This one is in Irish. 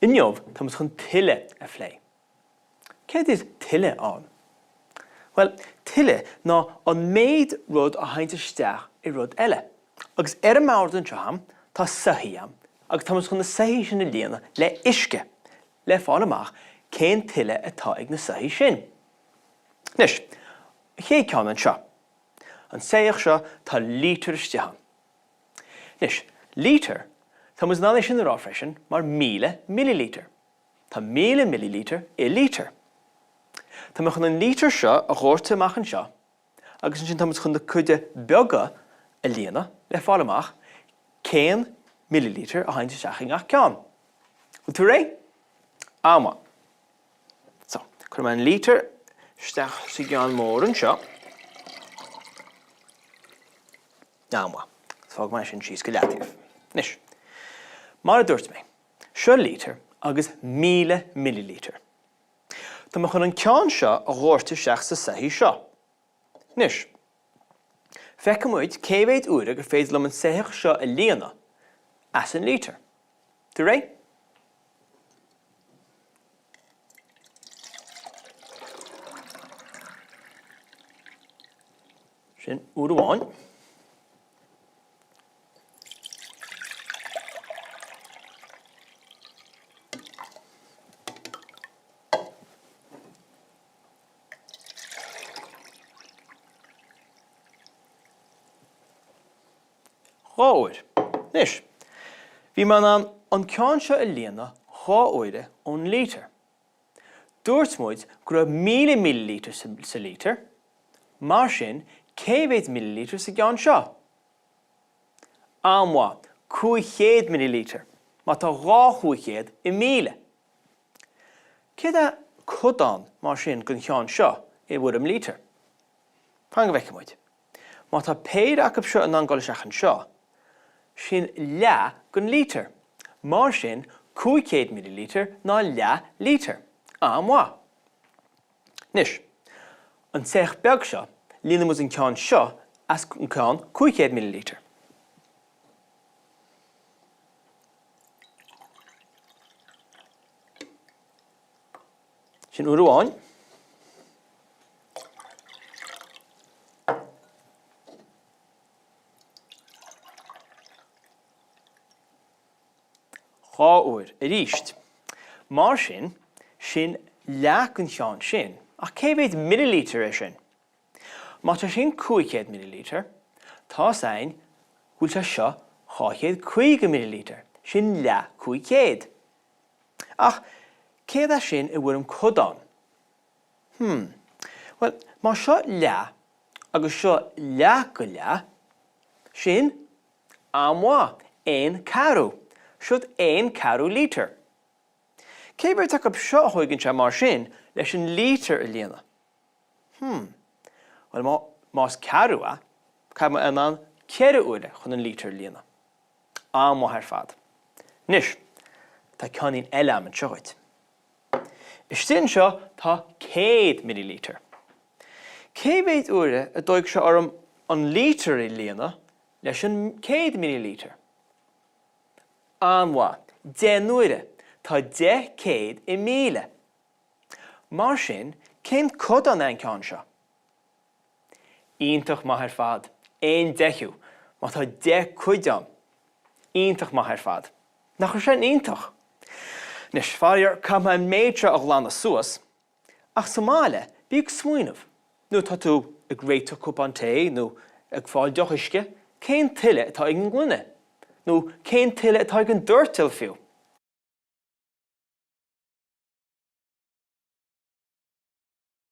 Inniuh tá mus chun tuile a phlé. Céad is tuile an? Well, tuile ná an méid rud a haint isteach I rud eile. Agus ar an mabhar den traham tá saithí am, agus tá mus chun na saithí sin na líana le isce, le fáil amach cén tuile atá ag na saithí sin. Nis, ché ceann an seo. An saoach seo tá lítir isteach. Nis, lítir tá mus ná sin rá freisin mar 1000 millilítir. Tá 1000 millilítir I lítir. Tá me chun an lítir seo a ghórta amach an seo, agus sin tá mus chun na cuide beaga a líana le fáil amach 1 millilítir a haint isteach ach ceann. Tú ré? Áma. So, chun an lítir isteach sa gceann mór an seo. Áma. Fág mai sin síos go leatíomh. Nis. Mar a dúirt mé, seo lítir agus 1000 millilítir. Tá me chun an ceann seo a ghórta isteach sa saithí seo. Nis. Feicim muid céimhéad uair gur féidir lom an saoach seo a líana as an lítir. Tú ré? Sin uair amháin. Cháúir. Nis, bhí man an ceann seo a líana cháúire ón lítir. Dúirt muid gur 1000 millilítir sa lítir, mar sin 100 millilítir sa gceann seo. Amha 500 millilítir, má tá 500 I 1000. Céad a codán mar sin gon ceann seo I bhfuil am lítir. Pang bheicim muid. Má tá péad acab seo an angáiliseach an seo, sin le gon lítir. Mar sin 500 millilítir ná le lítir. Amha. Nis, an saoach beag seo líana mus an ceann seo as an ceann 500 millilítir. Sin uair amháin. Cháúir a ríist. Mar sin le an ceann sin, ach 100 millilítir é sin. Má tá sin 500 millilítir, tá sain bhfuil tá seo 550 millilítir, sin le 500. Ach, céad a sin I bhfuil am codán. Well, má seo le, agus seo le go le, sin amha 1 carú. Siúd 1 carú lítir. Céibir take up seo chuigann se mar sin leis an lítir a líana. Well, más carú a, caim an ceithre uaire chun an lítir líana. Amha ar fad. Nis, tá ceannaín eile am an seoid. Istin seo tá 100 millilítir. Céibhéad uaire a dóigh seo orm an lítir I líana leis an 100 millilítir. Amha, 10 uaire, tá 10 céad I 1000. Mar sin, cén codán an ceann seo? Iontach maith ar fad, 1 dechiú, má tá 10 cuideán. Iontach maith ar fad. Nach chuir sin iontach. Nis fearir cam an méidre a ghlán suas, ach Somáile bí ag smaoinemh. nó tá tú ag réiteach cúpa an té, nó ag fáil deochaisce, cén tuile atá ag an gcuine. nó cén tuile atá ag an dúirtil fiú.